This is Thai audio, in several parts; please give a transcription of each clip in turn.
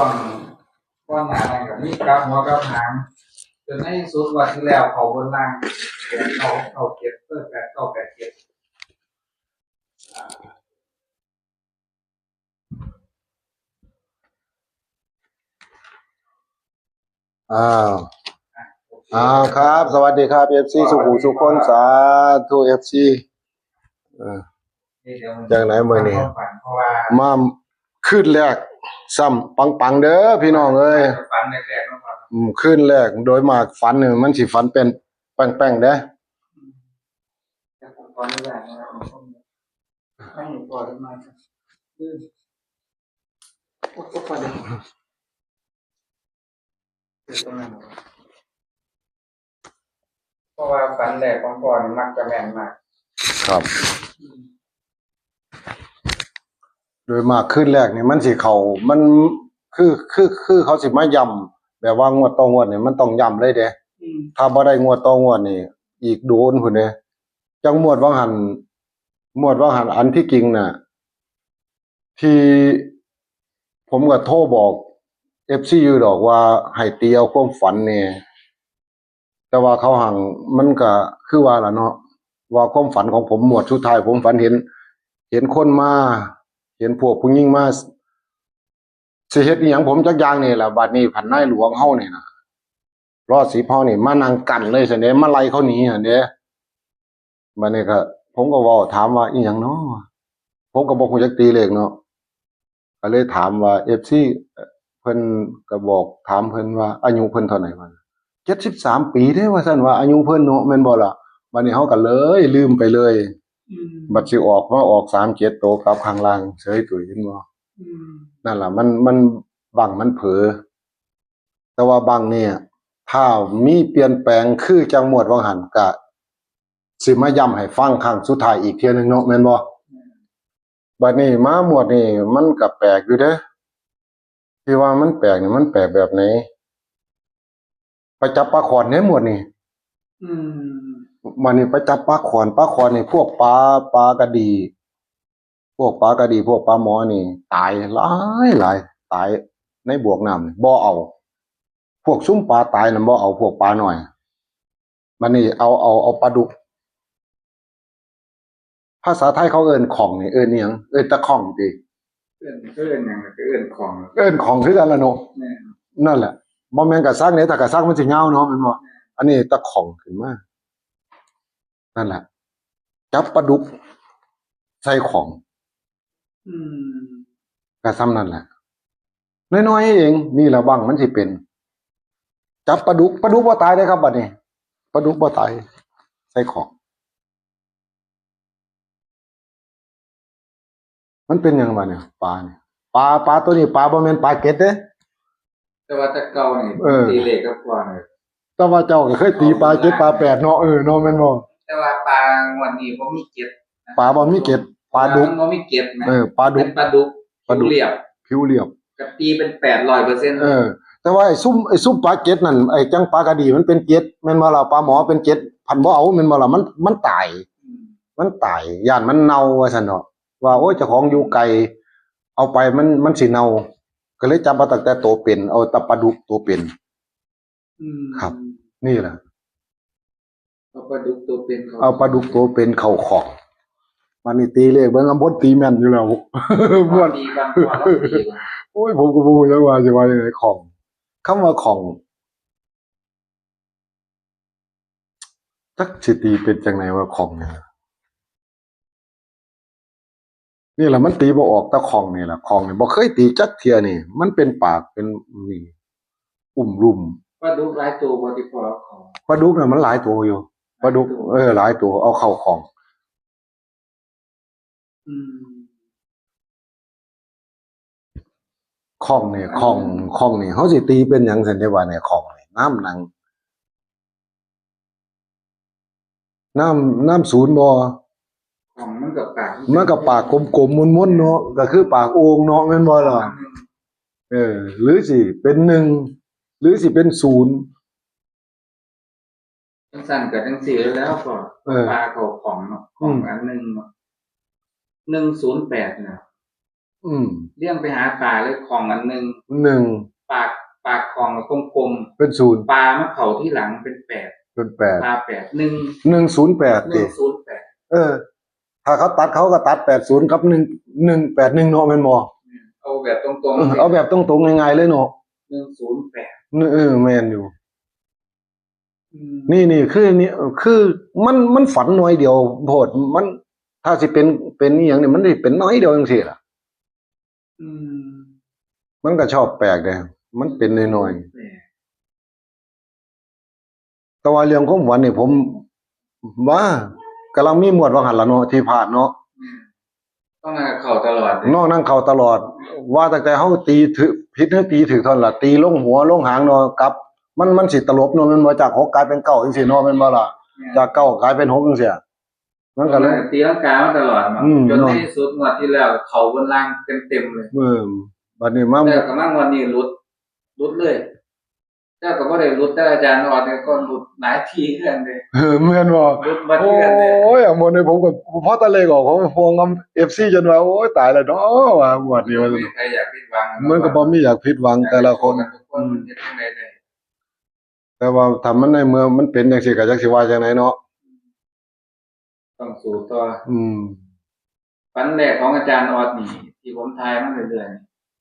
วงก้อนหนาอะไรกับนี่กลับหัวกลับหางจนในสุดวันที่แล้วเขาบนล่างเขาเก็บ8 9 8 7อ้าวครับ สวัสดีครับ FC สุขุมสุขคนสาธุ FC จากไหนมื้อนี้มาขึ้นแรกซ้ำปังๆเด้อพี่น้องเอ้ยฝันแรกๆนะครับขึ้นแรกโดยมากฝันนี่มันสิฝันเป็นแป้งๆเด้อแต่ผมตอนนี้แบบนะครับให้ปล่อยมาก็พอดีตรงนั้นเพราะว่าฝันแรกของก่อนมักจะแม่นมากครับโดยมากขึ้นแรกนี่มันสิเข้ามันคือเขาสิมาย้ำแบบว่างวดต่องวดนี่มันต้องย้ำเลยเด้ถ้าบ่ได้งวดต่องวดนี่อีกโดนพุ่นเด้จังงวดว่างหันอันที่จริงน่ะที่ผมก็โทรบอก FC อยู่ดอกว่าให้ตีเอาความฝันนี่แต่ว่าเขาหังมันก็คือว่าล่ะเนาะว่าความฝันของผมหมวดสุดท้ายผมฝันเห็นคนมาเห็นพวกผู้หญิงมาสิเฮ็ดอีหยังผมจักอย่างนี่ล่ะบัดนี้พันนายหลวงเฮานี่น่ะรอดสิเฮานี่มานั่งกันเลยซั่นเด้มาไล่เขาหนีหั่นเด้บัดนี้ก็ผมก็เว้าถามว่าอีหยังเนาะผมก็บ่ฮู้จักตีเลขเนาะก็เลยถามว่า FC เพิ่นก็บอกถามเพิ่นว่าอายุเพิ่นเท่าไหร่วะ73 ปีเด้ว่าซั่นว่าอายุเพิ่นเนาะแม่นบ่ล่ะบัดนี้เฮาก็เลยลืมไปเลยบัดสิออกมาออก37โตกลับข้างล่างเฉยตุยเห็นบ่นั่นล่ะมันบังมันเผลอแต่ว่าบังเนี่ยถ้ามีเปลี่ยนแปลงคือจังหมวดว่างหันก็สิมาย้ำให้ฟังครั้งสุดท้ายอีกเที่ยนึงเนาะแม่นบ่บัดนี้มาหมวดนี่มันก็แปลกอยู่เด้อที่ว่ามันแปลกนี่มันแปลกแบบไหนไปจับปลาขอนในหมวดนี่มันนี่ไปจับปลาขอนนี่พวกปลากระดีพวกปลากระดีพวกปลาหมอนี่ตายหลายตายในบวกน้ำนี่บ่เอาพวกซุ้มปลาตายน่ะบ่เอาพวกปลาน้อยมันนี่เอาปลาดุกภาษาไทยเขาเอิ้นของนี่เอิ้นอิหยังเอิ้นตะข้องติเอิ้นหยังก็เอิ้นของคือกันล่ะเนาะนั่นแหละบ่แม่นกะซักเนี่ยถ้ากะซักมันสิยาวเนาะแม่นบ่อันนี้ตะข้องขึ้นมานั่นแหละจับปลาดุกใส่ของก็ซ้ำนั่นแหละน้อยๆเองนี่แหละบังมันสิเป็นจับปลาดุกบ่ตายเด้ครับบัดนี้ปลาดุกบ่ตายใส่ของมันเป็นหยังบัดเนี่ยปลาเนี่ยปลาตัวนี้ปลาบ่แม่นปลาเก็ดเด้แต่ว่าแต่เก่านี่ตีเลขกับก่อนเลยแต่ว่าเจ้าก็เคยตีปลาเก็ดปลาแปดเนาะเนาะแม่นบ่แต่ว่าปลางวดนี้บ่มีเก็ดปลาบ่มีเก็ดปลาดุกบ่มีเก็ดนะปลาดุกผิวเรียบก็ตีเป็น800%แต่ว่าไอ้ซุ่มปลาเก็ดนั่นไอ้จังปลากระดีมันเป็นเก็ดแม่นบ่ล่ะปลาหมอเป็นเก็ดพันบ่เอาแม่นบ่ล่ะมันตายย่านมันเน่าว่าซั่นเนาะว่าโอ้ยเจ้าของอยู่ไกลเอาไปมันสิเน่าก็เลยจับมาตั้งแต่โตเป็นเอาแตะปลาดุกตัวเป็นครับนี่แหละเอาปลาดุกตัวเป็นเข้าของมันนี่ตีเลขเบิ่งอำพลตีแม่นอยู่แล้วม่วนโอ้ยผมก็บ่รู้จักว่าสิว่าจังได๋ของคำว่าของจักสิตีเป็นจังได๋ว่าของนี่แหละมันตีบ่ออกตะของนี่แหละของนี่บ่เคยตีจักเที่ยนี่มันเป็นปากเป็นนี่อุ้มลุ่มปลาดุกหลายตัวบ่ที่พอของปลาดุกน่ะมันหลายตัวอยู่ปลาดุกหลายตัวเอาเข้าของของนี่เฮาสิตีเป็นหยังซั่นได้ว่าเนี่ยของนี่น้ำหนังน้ำศูนย์บ่ของมันก็ปากกลมๆม้วนๆเนาะก็คือปากโอ่งเนาะแม่นบ่ล่ะหรือสิเป็น1หรือสิเป็น0จังซั่นก็จังซี่แล้วก็ปลาเข้าของเนาะของอันนึงเนาะ108น่ะ อืม เลี้ยงไปหาปลาเลยของอันหนึ่ง หนึ่ง ปากของกลม เป็นศูนย์ ๆปลามาเขาที่หลังเป็นแปด เป็นแปด ปลาแปดหนึ่ง 108 หนึ่ ดิ งศูนย์แปด เออ ถ้าเขาตัดเขาก็ตัด80กับ1181เนาะแม่นบ่ เอาแบบตรง เอาแบบตรงๆง่ายๆเลยเนาะ 108 แม่นอยู่ นี่คือมันฝันน้อยเดียวโพดมันถ้าสิเป็นอีหยังนี่มันสิเป็นน้อยเดียวจังซี่ล่ะ มันก็ชอบแปลกเด้มันเป็นน้อยๆแต่ว่าเรื่องความฝันนี่ผมว่ากำลังมีหมวดว่าหั่นล่ะเนาะที่ผ่านเนาะ ต้องนั่งกับเขาตลอดเลย นอกนั้นเข้าตลอด ว่าตั้งแต่เฮาตีถึกผิดหรือตีถึกเท่านั้นล่ะตีลงหัวลงหางเนาะกลับ มันสิตลบเนาะมันบ่จาก6กลายเป็น9จังซี่เนาะแม่นบ่ล่ะจาก9กลายเป็น6จังซี่มันก็เลย ตีลังกามาตลอดมาจนในที่สุดงวดที่แล้วเขาบนล่างเต็มเลย บัดนี้มา แต่ก็มางวดนี้รุดเลยแต่ก็บ่ได้รุดแต่อาจารย์ออดเนี่ยก็รุดหลายทีเรื่องเลย แม่นบ่ รุดบัด โอ้ เดือนเลย ยอ่ะหมดนี่ผมก็พอตะเลกออกของพวงกับ FC จนว่าโอ้ยตายแล้วเนาะว่าหมดนี้ว่า ไม่มีใครอยากผิดหวัง มันก็บ่มีอยากผิดหวังแต่ละคน ทุกคนมันเฮ็ดจังได๋ได้ แต่ว่าถ้ามันในเมืองมันเป็นจังซี่ก็จักสิว่าจังไดเนาะ ต้องสู้ต่อ ฝันแรกของอาจารย์ออดนี่ที่ผมทายมาเรื่อย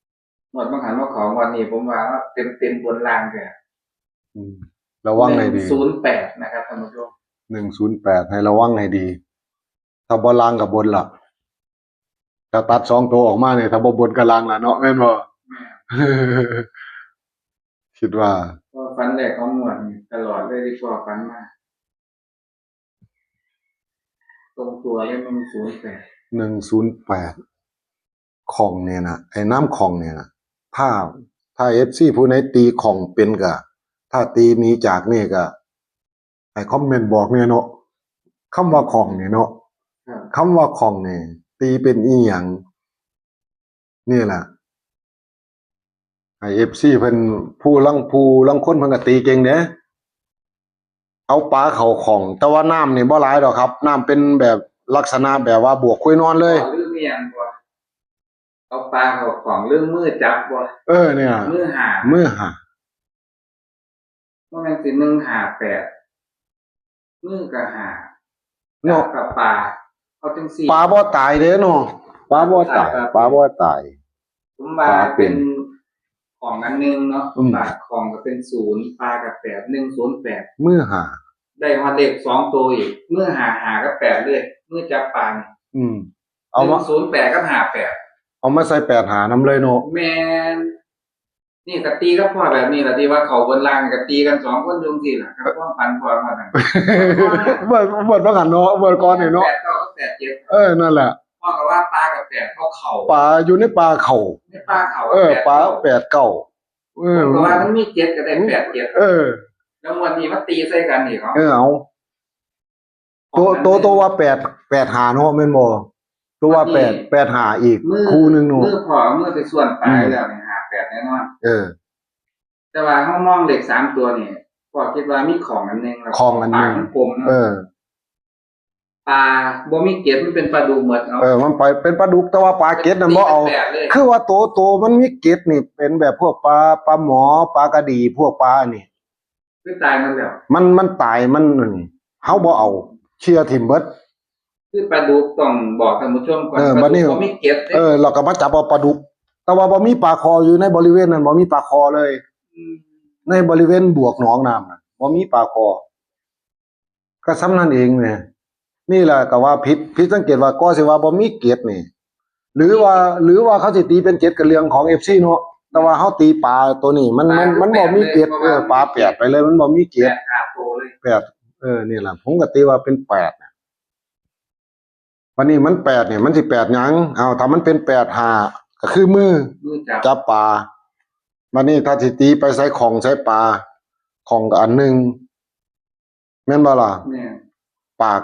ๆหมดบางหันว่าของวันนี้ผมว่าเต็มบนล่างแก ระวังให้ดี 08นะครับท่านผู้ชม 108ให้ระวังให้ดี ถ้าบ่ลางกับบนล่ะถ้าตัด2ตัวออกมาเนี่ยถ้าบ่บนกับลางล่ะเนาะแม่นบ่ คิดว่า ก็ฝันแรกของหมวดนี่ตลอดเลยที่พ่อฝันมาตรงตัวเลยมัน108ของเนี่ยนะไอ้น้ำของเนี่ยนะถ้า FC ผู้ไหนตีของเป็นก็ถ้าตีหนี้จากนี่ก็ให้คอมเมนต์บอกเนี่ยเนาะคำว่าของเนี่ยเนาะ ครับ คำว่าของนี่ตีเป็นอีหยังนี่แหละไอ้ FC เพิ่นผู้ลังคนเพิ่นก็ตีเก่งเด้เอาปลาเข้าของ แต่ว่าน้ำนี่บ่หลายดอกครับ น้ำเป็นแบบลักษณะแบบว่าบวกคุยนอนเลย ลืมอีหยังบ่เอาปลาเข้าของลืมมือจับบ่ เนี่ย มือหา มือหา ว่าแม่นสิ158มือก็หา เนาะ กับปลาเอาจังซี่ ปลาบ่ตายเด้เนาะปลาบ่ตายปลาบ่ตาย ผมว่าเป็นของอันหนึงเนาะ อืม ปลาของก็เป็น0ปลากับ8 108 มือหา ได้มาเลข2ตัวอีกเมื่อหากับ8เลยเมื่อจับปลานี่ เอามา 108กับ58 เอามาใส่8หานํเลยเนาะ แม่นนี่ก็ตีกับพ่อแบบนี้ล่ะที่ว่าเขาบนล่างก็ตีกัน2คนอยู่จังซี่ล่ะครับความฝันพ่อมานั่น เบิดว่ากันเนาะเบิดก่อนนี่เนาะ 8 9กับ8 7 นั่นแหละ พ่อก็ว่าปลากับ8เขา ปลาอยู่ในปลาเขา ในปลาเขา ปลา8 9ผมก็ว่ามันมี7ก็ได้8 7แล้ววันนี้มาตีใส่กันอีกเหรอ เอาตัวว่า8หาเนาะแม่นบ่ตัวว่า8หาอีกคู่นึงเนาะ มือพ่อมือไปส่วนปลายแล้วนี่58แน่นอน แต่ว่าเฮามองเลข3ตัวนี่พ่อคิดว่ามีของอันนึงแล้ว ของอันนึง ปลามันกลมเนาะปลาบ่มีเกล็ดมันเป็นปลาดูหมดเนาะ มันไปเป็นปลาดุกแต่ว่าปลาเก็ดนั่นบ่เอา แบบเลย คือว่าโตมันมีเก็ดนี่เป็นแบบพวกปลาหมอปลากระดีพวกปลานี่ คือตายมันแล้ว มันตายมันนี่เฮาบ่เอาเชื่อทิ่มเบิด คือปลาดุกต้องบอกท่านผู้ชมก่อน บัดนี้ บ่มีเกล็ดเด้ เราก็มาจับเอาปลาดุก แต่ว่าบ่มีปลาคออยู่ในบริเวณนั้นบ่มีปลาคอเลย ในบริเวณบวกหนองน้ำน่ะบ่มีปลาคอ ก็ซ้ำนั่นเองแหละนี่แหละก็ว่าผิดสังเกตว่าก็สิว่าบ่มีเกล็ดนี่ หรือว่าเขาสิตีเป็นเกล็ดกับเรื่องของ FC เนาะแต่ว่าเฮาตีปลาตัวนี้มันบ่มีเกล็ดปลาแปดไปเลยมันบ่มีเกล็ด ขาดโตเลย แปดนี่แหละผมก็ตีว่าเป็น8น่ะวันนี้มัน8เนี่ยมันสิ8หยังถ้ามันเป็น8 5ก็คือมือ จับปลาวันนี้ถ้าสิตีไปใส่ของใส่ปลาของก็อันหนึงแม่นบ่ล่ะ เนี่ย ปาก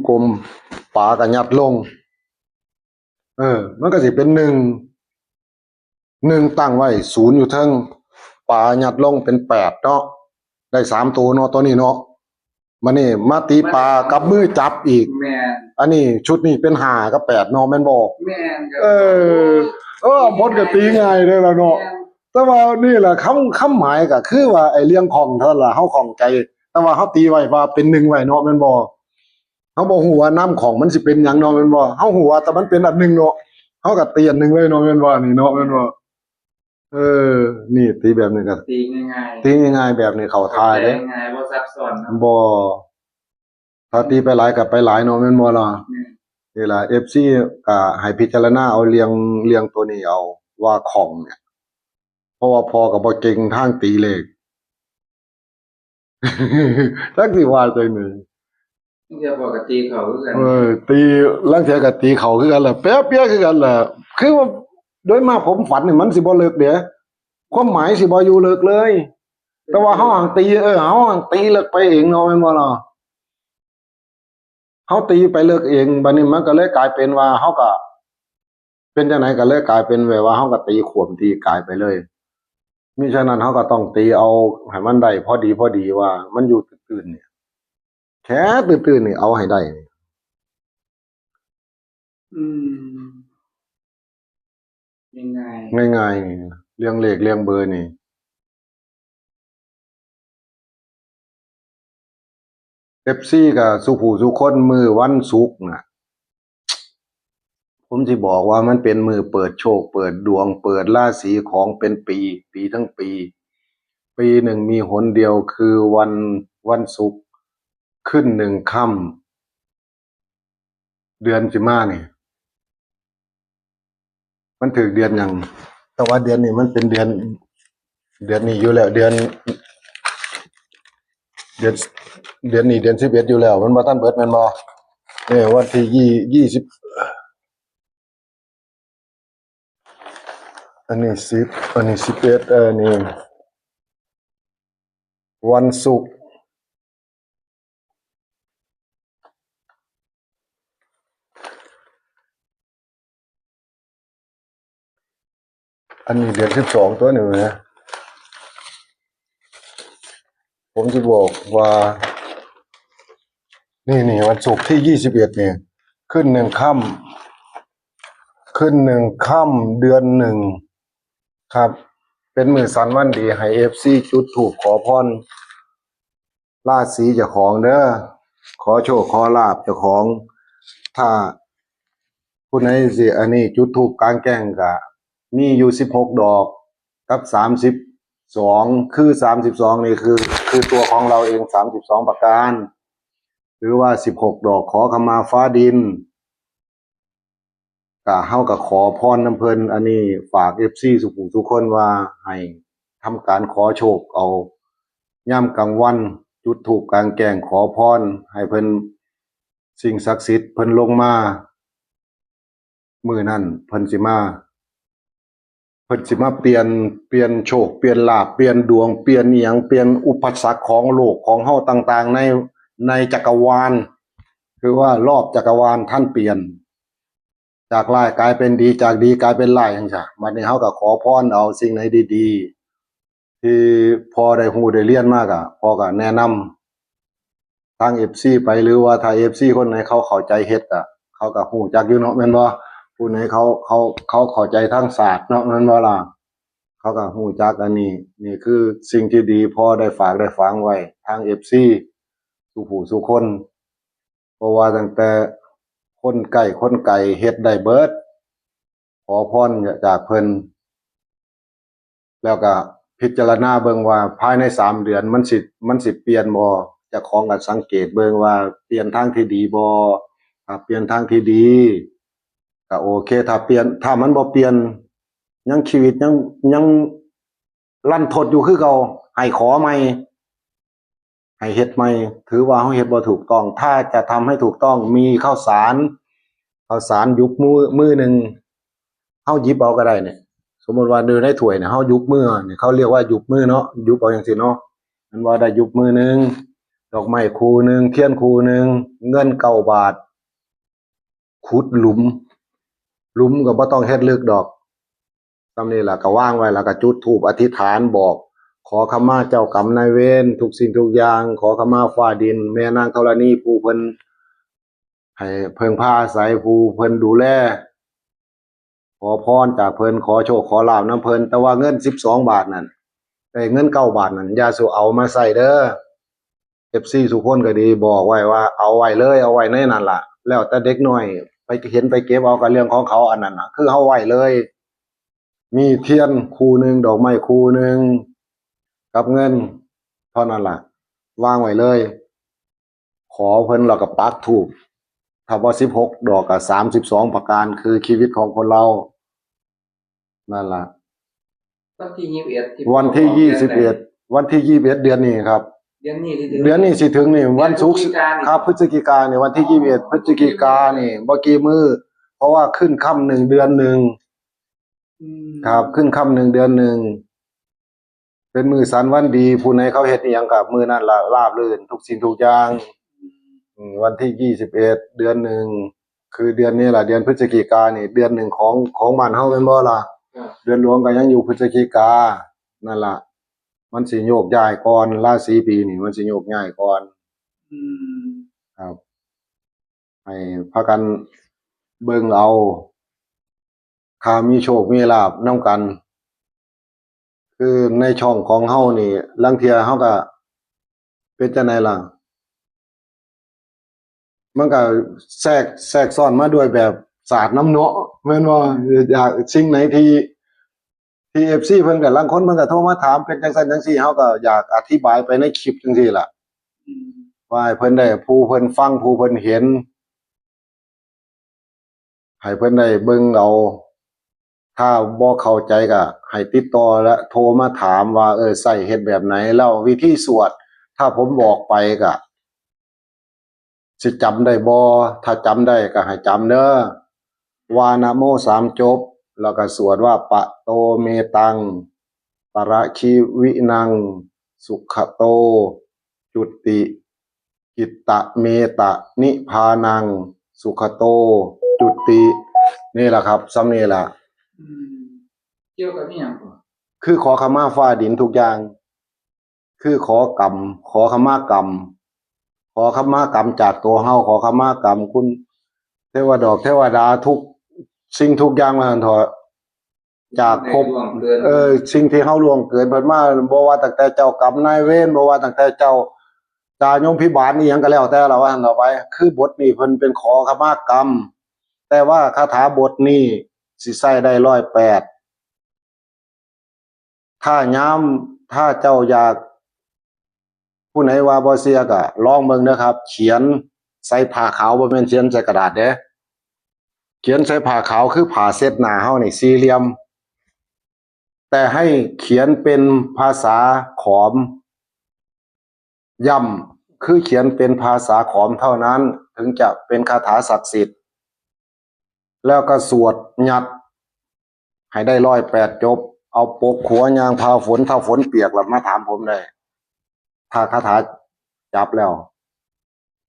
กลมๆปลาก็ยัดลง มันก็สิเป็น1ตั้งไว้0อยู่เทิงปลายัดลงเป็น8เนาะได้3ตัวเนาะตัวนี้เนาะ มานี่มาตีปลากับมือจับอีก แม่น อันนี้ชุดนี้เป็น5กับ8เนาะแม่นบ่ แม่นครับ มดก็ตีง่ายเด้อล่ะเนาะ แม่น แต่ว่านี่แหละคำหมายก็คือว่าไอ้เรื่องของเท่านั้นล่ะเฮาของใจ แต่ว่าเฮาตีไว้ว่าเป็น1ไว้เนาะแม่นบ่เฮาบ่ฮู้ว่าน้ำของมันสิเป็นหยังเนาะแม่นบ่เฮาฮู้ว่าแต่มันเป็นอันหนึงเนาะเฮาก็ตีอันหนึงเลยเนาะแม่นบ่นี่เนาะแม่นบ่นี่ตีแบบนี้ก็ ตีง่ายๆ ตีง่ายๆแบบนี้เข้าท่าเด้ ง่ายๆบ่ซับซ้อนเนาะ บ่ถ้าตีไปหลายก็ไปหลายเนาะแม่นบ่ล่ะ อืม นี่ล่ะ FC ก็ให้พิจารณาเอาเรียงตัวนี้เอาว่าของเนี่ย เพราะว่าพอก็บ่เก่งทางตีเลข จักสิว่าจังได๋ นี่จะบอกกับตีเขาคือกัน ตีลางเทื่อก็ตีเข้าคือกันล่ะแป๊ะเปี้ยคือกันล่ะคือว่าโดยมากผมฝันนี่มันสิบ่เลิกเด้ความหมายสิบ่อยู่เลิกเลย แต่ว่าเฮาหังตีเฮาหังตีเลิกไปเองเนาะแม่นบ่ล่ะเฮาตีไปเลิกเองบัดนี้มันก็เลยกลายเป็นว่าเฮาก็เป็นจังไดก็เลยกลายเป็นแบบว่าเฮาก็ตีขวมตีกายไปเลยมิฉะนั้นเฮาก็ต้องตีเอาให้มันได้พอดีว่ามันอยู่ตื่นๆเนี่ยแค่ตื่นๆนี่เอาให้ได้ อืมง่าย ง่ายๆนี่เรื่องเลขเรื่องเบอร์นี่ FC ก็สุผู้สุคนมื้อวันศุกร์น่ะ ผมสิบอกว่ามันเป็นมือเปิดโชคเปิดดวงเปิดราศีของเป็นปีทั้งปี ปีหนึ่งมีหนเดียวคือวันศุกร์ขึ้น1ค่ำเดือนสิมานี่มันถึงเดือนหยังแต่ว่าเดือนนี้มันเป็นเดือนนี้อยู่แล้วเดือนนี้เดือน11อยู่แล้วมันบ่ทันเบิดแม่นบ่วันที่20อันนี้10อันนี้11นี่วันศุกร์อันนี้เดือน12ตัวนี่แหมผมสิบอกว่านี่วันศุกร์ที่21นี่ขึ้น1ค่ำเดือน1ครับเป็นมื้อสันวันดีให้ FC จุดธูปขอพรราศีเจ้าของเด้อขอโชคขอลาภเจ้าของถ้าผู้ใดสิอันนี้จุดธูปกลางแจ้งก็มีอยู่16ดอกกับ32คือ32นี่คือตัวของเราเอง32ประการหรือว่า16ดอกขอขมาฟ้าดินก็เฮาก็ขอพรนำเพิ่นอันนี้ฝาก FC สุผู้ทุกคนว่าให้ทำการขอโชคเอายามกลางวันจุดธูปกลางแจ้งขอพรให้เพิ่นสิ่งศักดิ์สิทธิ์เพิ่นลงมามื้อนั้นเพิ่นสิมาเปลี่ยนโชคเปลี่ยนลาภเปลี่ยนดวงเปลี่ยนอิหยังเปลี่ยนอุปสรรคของโลกของเฮาต่างๆในจักรวาลคือว่ารอบจักรวาลท่านเปลี่ยนจากร้ายกลายเป็นดีจากดีกลายเป็นร้ายจังซี่บัดนี้เฮาก็ขอพรเอาสิ่งไหนดีๆที่พอได้ฮู้ได้เรียนมาก็พอก็แนะนำทาง FC ไปหรือว่าถ้า FC คนไหนเขาเข้าใจเฮ็ดก็เขาก็ฮู้จักอยู่เนาะแม่นบ่ผู้ไหนเขาเข้าใจทางศาสตร์เนาะแม่นบ่ล่ะเขาก็ฮู้จักอันนี้นี่คือสิ่งที่ดีพอได้ฝากได้ฝังไว้ทาง FC สุผู้สุคนเพราะว่าตั้งแต่คนใกล้คนไกลเฮ็ดได้เบิดขอพรจากเพิ่นแล้วก็พิจารณาเบิ่งว่าภายใน3เดือนมันสิเปลี่ยนบ่เจ้าของก็สังเกตเบิ่งว่าเปลี่ยนทางที่ดีบ่ถ้าเปลี่ยนทางที่ดีก็โอเคถ้ามันบ่เปลี่ยนยังชีวิตยังรันทดอยู่คือเก่าให้ขอใหม่ให้เฮ็ดใหม่ถือว่าเฮาเฮ็ดบ่ถูกต้องถ้าจะทำให้ถูกต้องมีข้าวสารยุบมือหนึงเฮาหยิบเอาก็ได้เนี่ยสมมุติว่าอยู่ในถ้วยเนี่ยเฮายุบมือเนี่ยเขาเรียกว่ายุบมือเนาะยุบเอาจังซี่เนาะมันว่าได้ยุบมือหนึงดอกไม้คู่หนึงเทียนคู่หนึงเงิน9บาทขุดหลุมก็บ่ต้องเฮ็ดลึกดอกซำนี้ล่ะก็วางไว้แล้วก็จุดธูปอธิษฐานบอก ขอขมาเจ้ากรรมนายเวรทุกสิ่งทุกอย่าง ขอขมาฟ้าดิน แม่นางธรณีผู้เพิ่นให้เพิ่งพาอาศัยผู้เพิ่นดูแลขอพรจากเพิ่นขอโชคขอลาภนำเพิ่นแต่ว่าเงิน12บาทนั่นเงิน9บาทนั่นอย่าสิเอามาใช้เด้อ FC ทุกคนก็ดีบอกไว้ว่าเอาไว้เลยเอาไว้ในนั่นล่ะแล้วแต่เด็กน้อยไปเห็นไปเก็บเอาก็เรื่องของเขาอันนั้นน่ะคือเฮาไว้เลย มีเทียนคู่หนึ่งดอกไม้คู่หนึ่งกับเงินเท่านั้นล่ะวางไว้เลย ขอเพิ่นแล้วก็ปักธูปถ้าว่า16ดอกก็32ประการคือชีวิตของคนเรานั่นล่ะ วันที่21ที่ วันที่21วันที่21เดือนนี้ครับ เดือนนี้ที่ถึง เดือนนี้สิถึงนี่วันศุกร์ พฤศจิกายนนี่ ครับพฤศจิกายนนี่วันที่21พฤศจิกายนนี่บ่กี่มื้อเพราะว่าขึ้นค่ำ1เดือนหนึ่ง อืม ครับขึ้นค่ำ1เดือนหนึ่งเป็นมื้อสันวันดีผู้ใดเขาเฮ็ดอิหยังก็มื้อนั้นล่ะราบรื่นทุกสิ่งทุกอย่างวันที่21เดือนหนึ่งคือเดือนนี้ล่ะเดือนพฤศจิกายนนี่เดือนหนึ่งของบ้านเฮาแม่นบ่ล่ะ ครับ เดือนหลวงก็ยังอยู่พฤศจิกานั่นล่ะมันสิโยกย้ายก่อนราศีปีนี่มันสิโยกย้ายก่อน อืม ครับให้พากันเบิ่งเอาถ้ามีโชคมีลาภนำกัน คือในช่องของเฮานี่ลางเที่ยเฮาก็เป็นจังไดล่ะ มันก็แทรกซ้อนมาด้วยแบบศาสตร์น้ำเนาะแม่นบ่อยากสิ่งไหนที่ FC เพิ่นก็ลางคนเพิ่นก็โทรมาถามเป็นจังซั่นจังซี่เฮาก็อยากอธิบายไปในคลิปจังซี่ล่ะ อืม ว่าให้เพิ่นได้ผู้เพิ่นฟังผู้เพิ่นเห็นให้เพิ่นได้เบิ่งเอาถ้าบ่เข้าใจก็ให้ติดต่อและโทรมาถามว่าใช้เฮ็ดแบบไหนแล้ววิธีสวดถ้าผมบอกไปก็สิจำได้บ่ถ้าจำได้ก็ให้จำเด้อว่านะโม3จบแล้วก็สวดว่าปะโตเมตังปะระชีวินังสุขโตจุติกิตตะเมตะนิพพานังสุขโตจุตินี่ล่ะครับซ้ำนี่ล่ะ อืมเกี่ยวกับอีหยังบ่ คือขอขมาฟ้าดินทุกอย่าง คือขอกรรม ขอขมากรรม ขอขมากรรมจากตัวเฮาขอขมากรรมคุณเทวดาทุกสิ่งทุกอย่างมาหั่นเถอะจากภพ ได้ล่วงเกิน สิ่งที่เฮาล่วงเกินเพิ่นมาบ่ว่าตั้งแต่เจ้ากรรมนายเวรบ่ว่าตั้งแต่เจ้าจายมพิบาลอีหยังก็แล้วแต่ละว่าหั่นต่อไป คือบทนี้เพิ่นเป็นขอขมากรรม แต่ว่าคาถาบทนี้สิใช้ได้108ถ้าเจ้าอยากผู้ไหนว่าบ่เชื่อก็ลองเบิ่งนะครับ เขียนใส่ผ้าขาวบ่แม่นเขียนใส่กระดาษเด้เขียนใส่ผ้าขาวคือผ้าเช็ดหน้าเฮานี่สี่เหลี่ยม แต่ให้เขียนเป็นภาษาขอมย้ำคือเขียนเป็นภาษาขอมเท่านั้น ถึงจะเป็นคาถาศักดิ์สิทธิ์ แล้วก็สวดยัดให้ได้108จบ เอาปกขัวยางพาฝนถ้าฝนเปียกแล้วมาถามผมได้ ถ้าคาถาจับแล้ว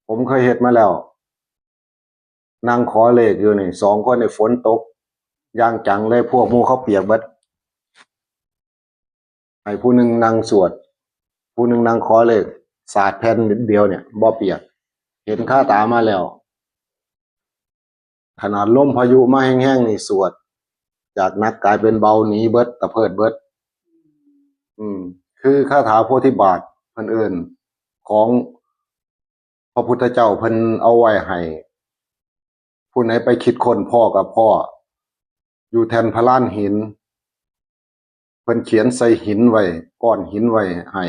ผมเคยเฮ็ดมาแล้ว นั่งขอเลขอยู่นี่2คนนี่ฝนตกอย่างจังเลยพวกหมู่เขาเปียกเบิดให้ผู้หนึงนั่งสวด ผู้หนึงนั่งขอเลขสาดแผ่นเดียวเนี่ยบ่เปียก เห็นค่าตามาแล้ว ขนาดลมพายุมาแห้งๆนี่สวด จากหนักกลายเป็นเบาหนีเบิดตะเพิดเบิด คือคาถาโพธิบาทเพิ่นเอิ้นของพระพุทธเจ้าเพิ่นเอาไว้ให้ผู้ใดไปคิดค้นพ่อกับพ่อ อยู่แทนพระลานหิน เพิ่นเขียนใส่หินไว้ก้อนหินไว้ให้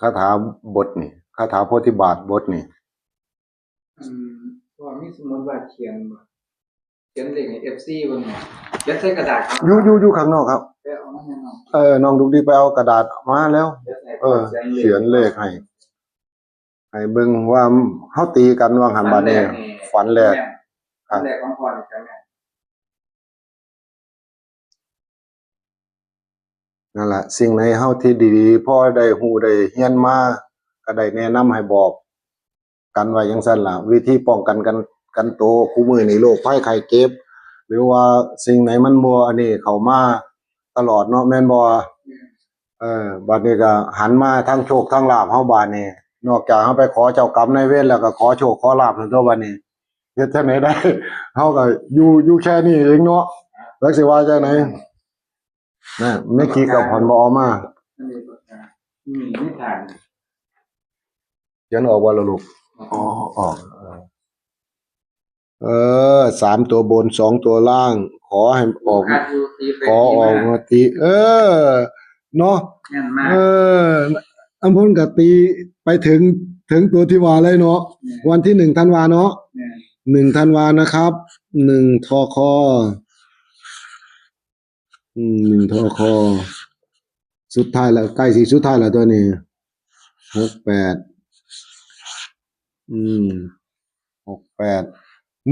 คาถาบทนี่คาถาโพธิบาทบทนี่ ว่ามีสมมุติว่าเขียนบ่เขียนเลขให้ FC เบิ่งเนี่ยเขียนใส่กระดาษครับ อยู่ข้างนอกครับ ไปเอามาให้น้อง น้องดุกดิกไปเอากระดาษมาแล้ว เดี๋ยวใส่ เขียนเลขให้เบิ่งว่าเฮาตีกันว่าหันบัดนี้ฝันแรก ฝันแรกของพ่อนี่ใช่ไหม นั่นแหละสิ่งไหนเฮาที่ดีๆพอได้ฮู้ได้เรียนมาก็ได้แนะนำให้บอกกันไว้จังซั่นล่ะวิธีป้องกันโตวคู่มื้อนี้โรคภัยไข้เจ็บ หรือว่าสิ่งไหนมันบ่อันนี้เข้ามาตลอดเนาะแม่นบ่ บัดนี้ก็หันมาทั้งโชคทั้งลาภเฮาบัดนี้นอกจากเฮาไปขอเจ้ากรรมนายเวรแล้วก็ขอโชคขอลาภนั่นตัวบัดนี้เฮ็ดจังไดได้ เฮาก็อยู่แค่นี้เองเนาะจักสิว่าจังไดนะไม่คิดกับผ่อนบ่เอามา อันนี้ปากกาไม่ทาน เขียนออกบ่ล่ะลูกอ๋อออก3ตัวบน2ตัวล่าง ขอให้ออก คัดอยู่ตีไป ขอออกมาตีเนาะ แน่นมาก อัมพลก็ตีไปถึงตัวที่ว่าเลยเนาะวันที่1ธันวาเนาะ แน่น 1ธันวานะครับ1ทค1ทคสุดท้ายแล้วใกล้สิสุดท้ายแล้วตัวนี้6868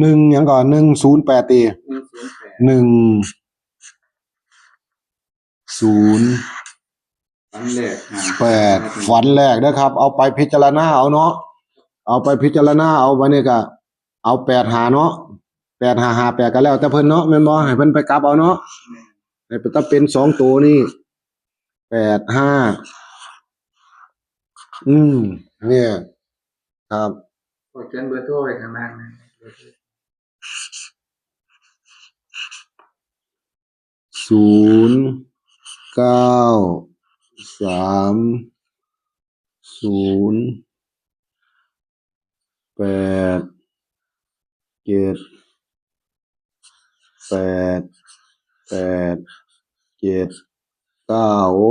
1หยังก่อน108ตี 108 อันแรก 108ฝันแรกนะครับ เอาไปพิจารณาเอาเนาะเอาไปพิจารณาเอาวันนี้ก็เอา8หาเนาะ8558ก็แล้วแต่เพิ่นเนาะแม่นบ่ให้เพิ่นไปกลับเอาเนาะให้เป็นถ้าเป็น2ตัวนี่85เนี่ยครับ กดเขียนเบอร์โทรไว้ข้างล่างนะเบอร์โทร โอ้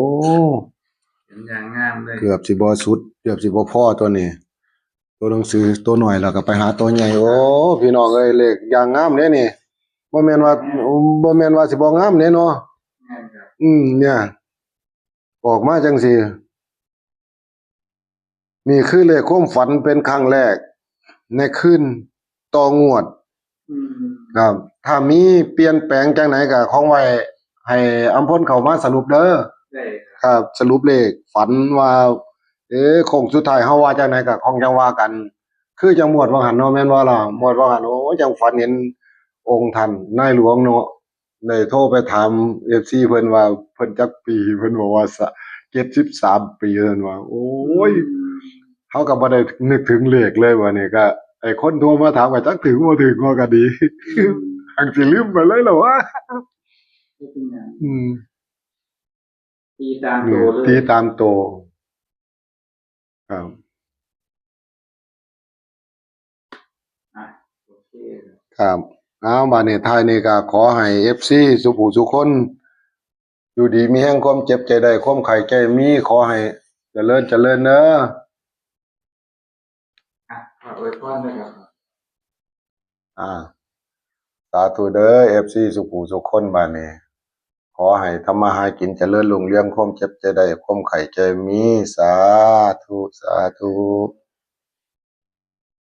เขียนอย่างงามเลย เกือบสิบ่สุดเกือบสิบ่พอตัวนี้ ตัวหนังสือตัวหน่อยแล้วก็ไปหาตัวใหญ่โอ้พี่น้องเอ้ยเลขอย่างงามเด้นี่บ่แม่นว่าสิบ่งามเด้เนาะ งามครับ เนี่ยออกมาจังซี่นี่คือเลขความฝันเป็นครั้งแรกในคืนต่องวด อืม ครับ ถ้ามีเปลี่ยนแปลงจังไหนก็ของไว้ให้อำพลเข้ามาสรุปเด้อ ได้ครับครับสรุปเลขฝันว่าโค้งสุดท้ายเฮาว่าจังไหนก็คงจังว่ากัน คือจังหมวดว่าหันเนาะแม่นบ่ล่ะหมวดว่าหันโอ้จังฝันเห็นองค์ท่านนายหลวงเนาะได้โทรไปถาม FC เพิ่นว่าเพิ่นจักปีเพิ่นบอกว่า73ปีเพิ่นว่าโอ้ยเฮาก็บ่ได้นึกถึงเลขเลยว่านี่ก็ไอ้คนโทรมาถามก็จักถึงบ่ถึงก็ดี อังสิลืมไปเลยเหรอวะ ไม่เป็นหยัง อืม ตีตามตัวเลย ตีตามโตครับ โอเค ครับเอาบัดนี้ท้ายนี้ก็ขอให้ FC สุผู้สุคนอยู่ดีมีแห่งความเจ็บใจได้ความไข้ใจมีขอให้เจริญเด้อ ขออวยพรด้วยครับ สาธุเด้อ FC สุผู้สุคนบัดนี้ขอให้ทำมาหากินเจริญรุ่งเรืองความเจ็บใจได้ความไข้ใจมีสาธุ